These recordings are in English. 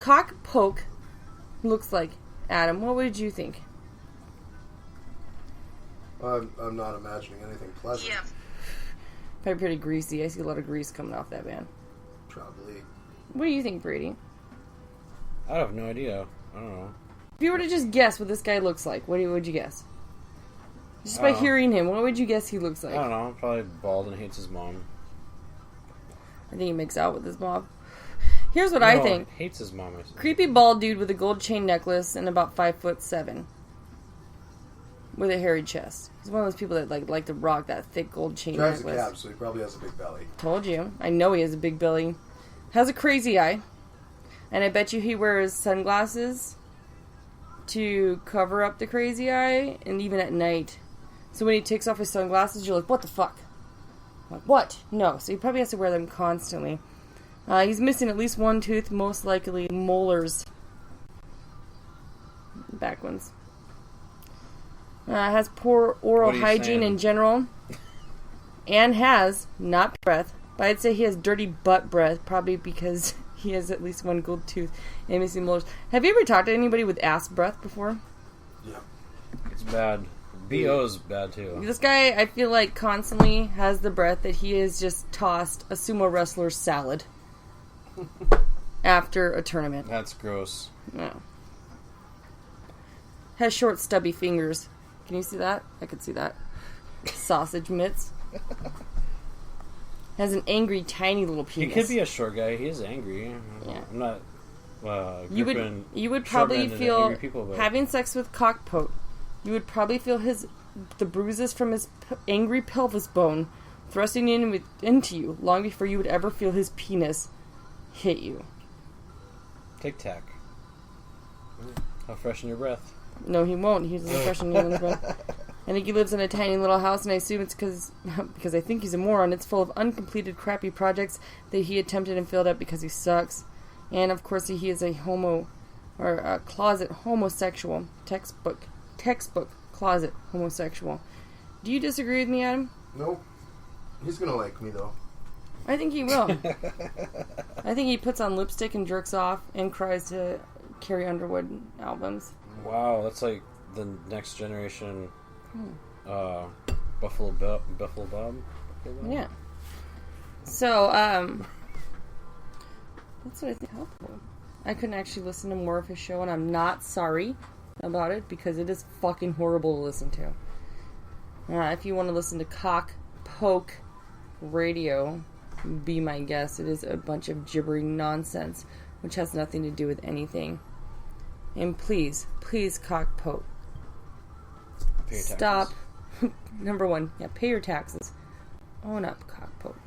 cock poke looks like? Adam, what would you think? I'm not imagining anything pleasant. Yeah. Probably pretty greasy. I see a lot of grease coming off that man. Probably. What do you think, Brady? I have no idea. I don't know. If you were to just guess what this guy looks like, what would you guess? Just by hearing him, what would you guess he looks like? I don't know. Probably bald and hates his mom. I think he makes out with his mom. Here's what I think. Hates his mom. I think. Creepy bald dude with a gold chain necklace and about 5'7", with a hairy chest. He's one of those people that like to rock that thick gold chain Drives necklace. a cab, so he probably has a big belly. Told you. I know he has a big belly. Has a crazy eye. And I bet you he wears sunglasses to cover up the crazy eye, and even at night. So when he takes off his sunglasses, you're like, what the fuck? I'm like, what? No. So he probably has to wear them constantly. He's missing at least one tooth, most likely molars. Back ones. Has poor oral hygiene in general. And has, not breath, but I'd say he has dirty butt breath, probably because he has at least one gold tooth and missing molars. Have you ever talked to anybody with ass breath before? Yeah. It's bad. BO's bad too. This guy, I feel like, constantly has the breath that he has just tossed a sumo wrestler's salad after a tournament. That's gross. Yeah. Has short, stubby fingers. Can you see that? I could see that. Sausage mitts. Has an angry, tiny little penis. He could be a short guy. He is angry. Yeah. I'm not. You would probably feel people, having sex with cock poke. You would probably feel the bruises from his angry pelvis bone thrusting into you long before you would ever feel his penis hit you. Tic Tac. I'll freshen your breath. No, he won't. He's a freshen anyone's breath. I think he lives in a tiny little house, and I assume it's because I think he's a moron. It's full of uncompleted, crappy projects that he attempted and failed at because he sucks. And of course, he is a closet homosexual. Textbook closet homosexual. Do you disagree with me, Adam? Nope. He's gonna like me though. I think he will. I think he puts on lipstick and jerks off and cries to Carrie Underwood albums. Wow, that's like the next generation. Buffalo Bob. Yeah. So, that's what I think helpful. I couldn't actually listen to more of his show, and I'm not sorry about it because it is fucking horrible to listen to. If you want to listen to Cock Poke Radio, be my guest. It is a bunch of gibbering nonsense, which has nothing to do with anything. And please, Cock Poke. Stop. Number one, pay your taxes. Own up, Cock Poke.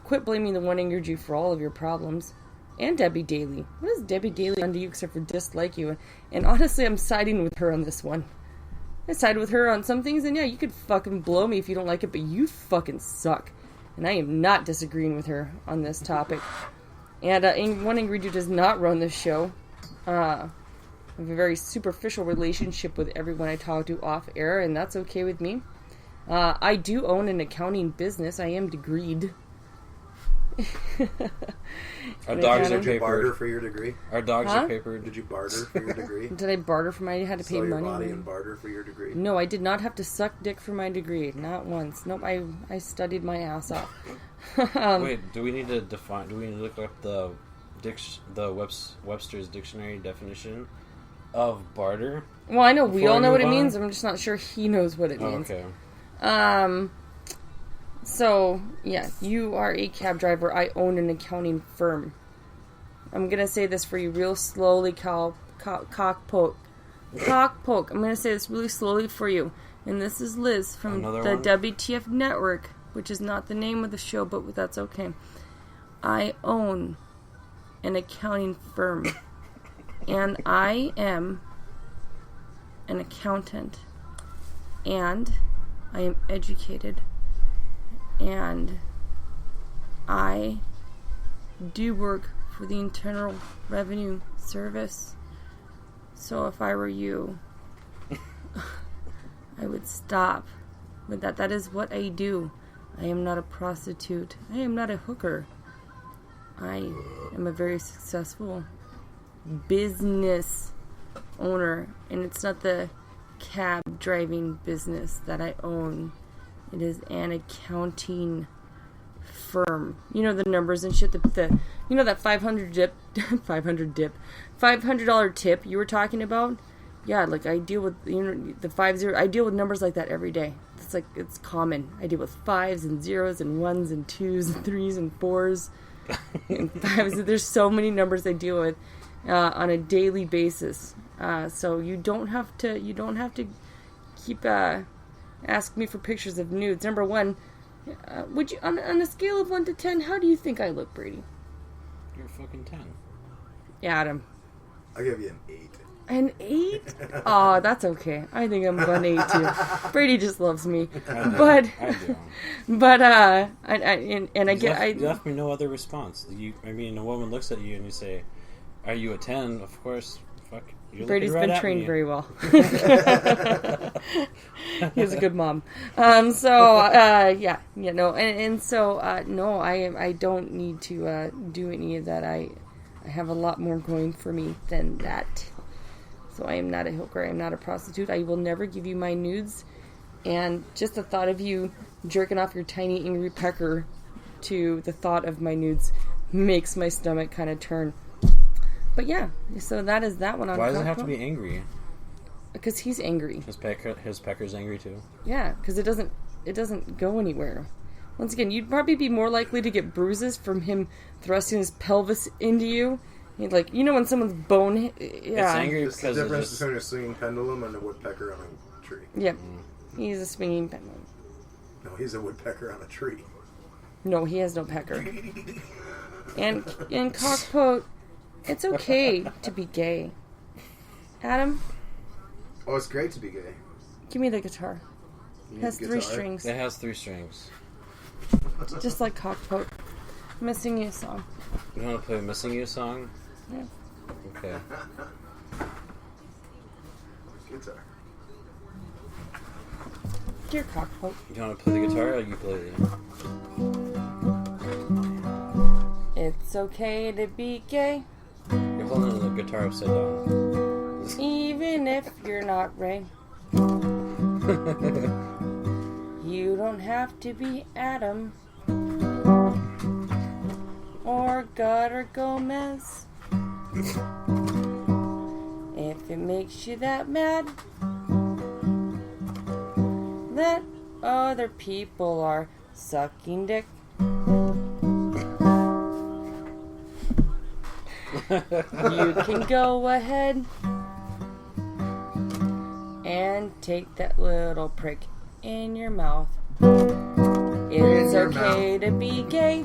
Quit blaming the one-angered you for all of your problems. And Debbie Daly. What has Debbie Daly done to you except for dislike you? And honestly, I'm siding with her on this one. I side with her on some things, and you could fucking blow me if you don't like it, but you fucking suck. And I am not disagreeing with her on this topic. And one angry dude does not run this show. I have a very superficial relationship with everyone I talk to off air, and that's okay with me. I do own an accounting business. I am degreed. Our dogs are Did you barter papered. for your degree? Our dogs are papered. Did you barter for your degree? Did I barter for my... I had to pay Sell your money. body and barter for your degree? No, I did not have to suck dick for my degree. Not once. Nope, I studied my ass off. Wait, do we need to look up the Webster's dictionary definition of barter? Well, I know we all know what it move on? means. I'm just not sure he knows what it means. Okay. So, you are a cab driver. I own an accounting firm. I'm going to say this for you real slowly, cock poke. Cock poke. I'm going to say this really slowly for you. And this is Liz from Another the one? WTF Network, which is not the name of the show, but that's okay. I own an accounting firm. And I am an accountant. And I am educated. And I do work for the Internal Revenue Service. So if I were you, I would stop with that. That is what I do. I am not a prostitute. I am not a hooker. I am a very successful business owner, and it's not the cab driving business that I own. It is an accounting firm. You know, the numbers and shit. The you know that $500 tip you were talking about. Yeah, like I deal with the 50. I deal with numbers like that every day. It's common. I deal with 5s and 0s and 1s and 2s and 3s and 4s and 5s. There's so many numbers I deal with on a daily basis. So you don't have to keep asking me for pictures of nudes. Number one, would you on a scale of 1 to 10, how do you think I look, Brady? You're fucking 10. Adam. I'll give you an 8. An 8? Oh, that's okay. I think I'm an 8 too. Brady just loves me. I do. You left me no other response. A woman looks at you and you say, "Are you a 10?" Of course. Fuck. Brady's right been trained me. very well. He's a good mom. No, I don't need to do any of that. I have a lot more going for me than that. So I am not a hooker. I am not a prostitute. I will never give you my nudes. And just the thought of you jerking off your tiny angry pecker to the thought of my nudes makes my stomach kind of turn. But yeah, so that is that one on. Why does it have to be angry? Because he's angry. His pecker's angry too. Yeah, because it doesn't go anywhere. Once again, you'd probably be more likely to get bruises from him thrusting his pelvis into you. Like, you know when someone's bone... Yeah. It's angry It's the because difference between a swinging pendulum and a woodpecker on a tree. Yep. He's a swinging pendulum. No, he's a woodpecker on a tree. No, he has no pecker. And cockpoat, it's okay to be gay. Adam, Oh, it's great to be gay. give me the guitar. You It has need 3 guitar? strings. it has 3 strings. Just like cockpoat. I'm gonna sing you a song. You want to play a Missing You song? Yeah. Okay. Guitar. Dear cockpoat. You want to play the guitar or ukulele? It's okay to be gay, You're holding the guitar upside down. even if you're not Ray. You don't have to be Adam or Gutter Gomez. If it makes you that mad that other people are sucking dick, you can go ahead and take that little prick in your mouth. It's your okay to be gay.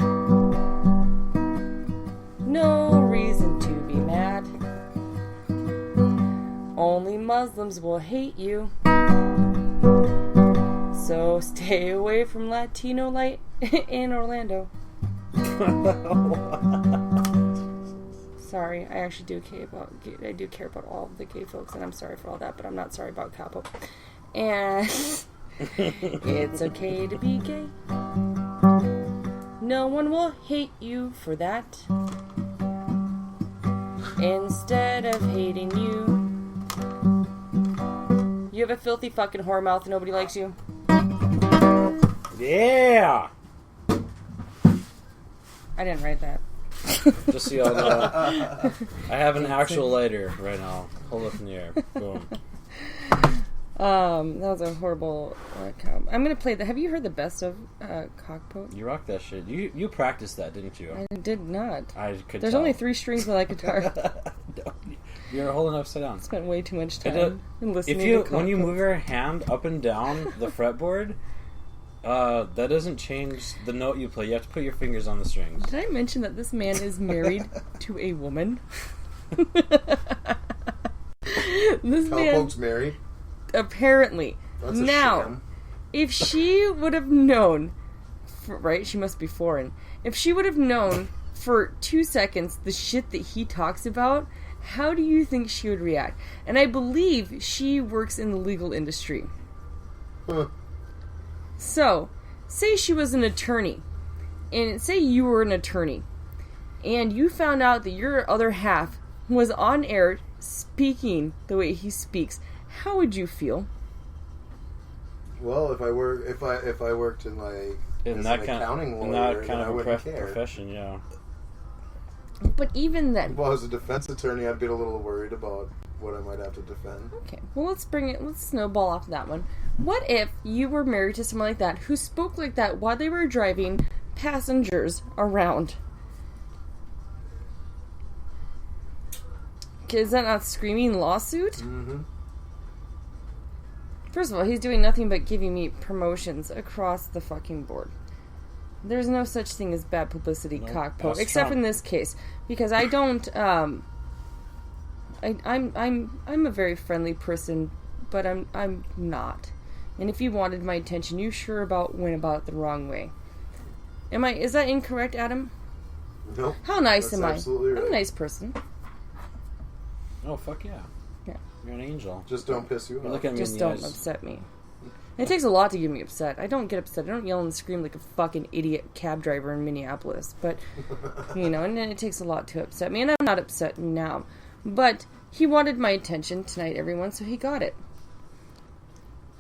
No reason to be mad. Only Muslims will hate you. So stay away from Latino Light in Orlando. Sorry, I actually do care about all of the gay folks, and I'm sorry for all that, but I'm not sorry about Capo. And it's okay to be gay. No one will hate you for that. Instead of hating you, you have a filthy fucking whore mouth and nobody likes you. Yeah! I didn't write that. Just so y'all know, I have an actual lighter right now. Hold up in the air. Boom. That was a horrible I'm gonna play have you heard the best of Cockpoat? You rock that shit. You practiced that, didn't you? I did not. I could There's tell. only 3 strings on that guitar. You're holding it upside down. Spent way too much time listening to Cockpoat. When you move your hand up and down the fretboard, that doesn't change the note you play. You have to put your fingers on the strings. Did I mention that this man is married to a woman? This man Folks marry. apparently. That's a Now, sham. if she would have known, right? She must be foreign. If she would have known for 2 seconds the shit that he talks about, how do you think she would react? And I believe she works in the legal industry. Huh. So, say she was an attorney, and say you were an attorney, and you found out that your other half was on air speaking the way he speaks, how would you feel? Well, if I worked in like In as that an kind accounting of, lawyer, in that then kind I of wouldn't care. profession, yeah. But even then, Well, as a defense attorney, I'd be a little worried about what I might have to defend. okay, well, let's snowball off that one. What if you were married to someone like that who spoke like that while they were driving passengers around? Is that not screaming lawsuit? Mm-hmm. First of all, he's doing nothing but giving me promotions across the fucking board. There's no such thing as bad publicity, Nope, cockpoke, that's except Trump. in this case, because I don't. I'm a very friendly person, but I'm not. And if you wanted my attention, you sure went about it the wrong way. Is that incorrect, Adam? Nope. How nice That's am I? absolutely right. I'm a nice person. Oh, fuck yeah. Yeah. You're an angel. Just don't piss you You're off. looking at me Just in the don't eyes. upset me. It takes a lot to get me upset. I don't get upset. I don't yell and scream like a fucking idiot cab driver in Minneapolis. But, and then it takes a lot to upset me. And I'm not upset now. But he wanted my attention tonight, everyone, so he got it.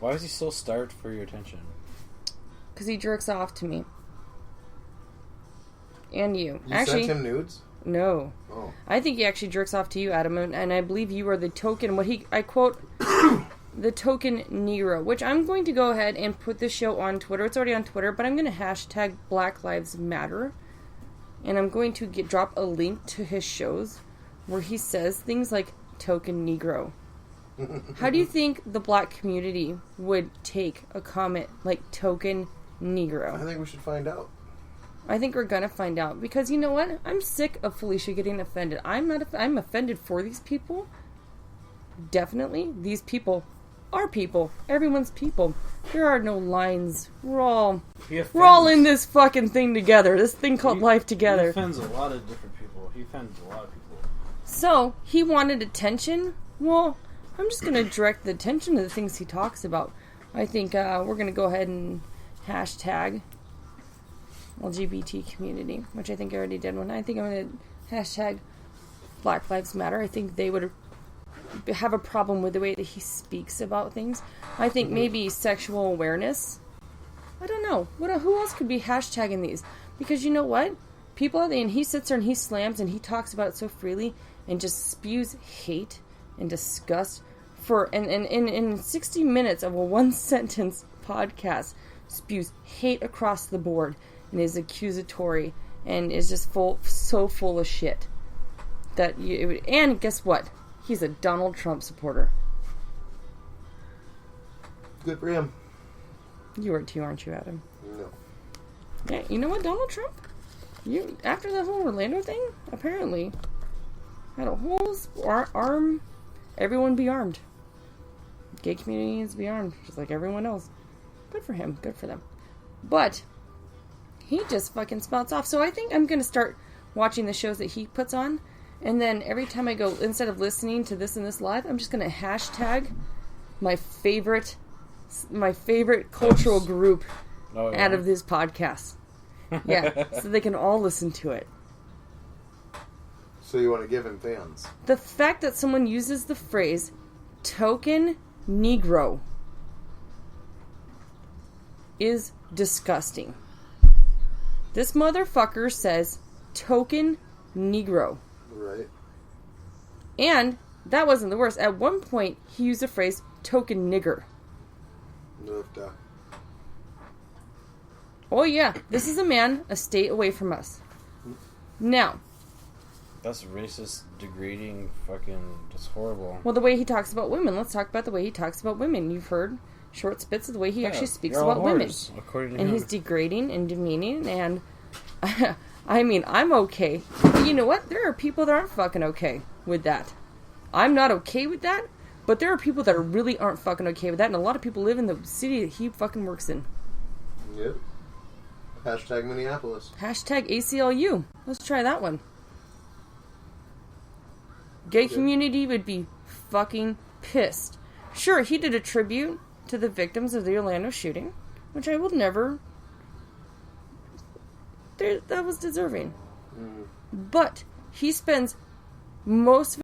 Why is he so starved for your attention? Because he jerks off to me. And you. You Actually, sent him nudes? no. Oh. I think he actually jerks off to you, Adam, and I believe you are the token, I quote, the token Negro, which I'm going to go ahead and put this show on Twitter. It's already on Twitter, but I'm going to hashtag Black Lives Matter, and I'm going to drop a link to his shows where he says things like token Negro. How do you think the black community would take a comment like token Negro? I think we should find out. I think we're gonna find out, because you know what? I'm sick of Felicia getting offended. I'm offended for these people. Definitely, these people are people. Everyone's people. There are no lines. We're all in this fucking thing together. This thing called life He together. offends a lot of different people. He offends a lot of people. So he wanted attention. Well, I'm just gonna direct the attention to the things he talks about. I think we're gonna go ahead and hashtag LGBT community, which I think I already did one. I think I'm going to hashtag Black Lives Matter. I think they would have a problem with the way that he speaks about things. I think maybe sexual awareness. I don't know. Who else could be hashtagging these? Because you know what? People, and he sits there and he slams and he talks about it so freely and just spews hate and disgust and in 60 minutes of a one-sentence podcast, spews hate across the board and is accusatory and is just so full of shit that and guess what? He's a Donald Trump supporter. Good for him. You are too, aren't you, Adam? No. Yeah, you know what, Donald Trump? You after the whole Orlando thing, apparently had a whole arm. Everyone be armed. Gay community needs to be armed, just like everyone else. Good for him. Good for them. But he just fucking spouts off. So I think I'm going to start watching the shows that he puts on. And then every time I go, instead of listening to this and this live, I'm just going to hashtag my favorite cultural group out of this podcast. Yeah, so they can all listen to it. So you want to give him fans? The fact that someone uses the phrase token Negro is disgusting. This motherfucker says token Negro. Right. And that wasn't the worst. At one point, he used the phrase token nigger. Noofda. Oh yeah, this is a man a state away from us. Now, That's racist, degrading, that's horrible. well, the way he talks about women. Let's talk about the way he talks about women. You've heard short spits of the way he actually speaks you're all about women. whores, according to And him. he's degrading and demeaning, and I mean, I'm okay. But you know what? There are people that aren't fucking okay with that. I'm not okay with that, but there are people that really aren't fucking okay with that, and a lot of people live in the city that he fucking works in. Yep. Hashtag Minneapolis. Hashtag ACLU. Let's try that one. Gay community would be fucking pissed. Sure, he did a tribute to the victims of the Orlando shooting, which I will never... That was deserving. But he spends most of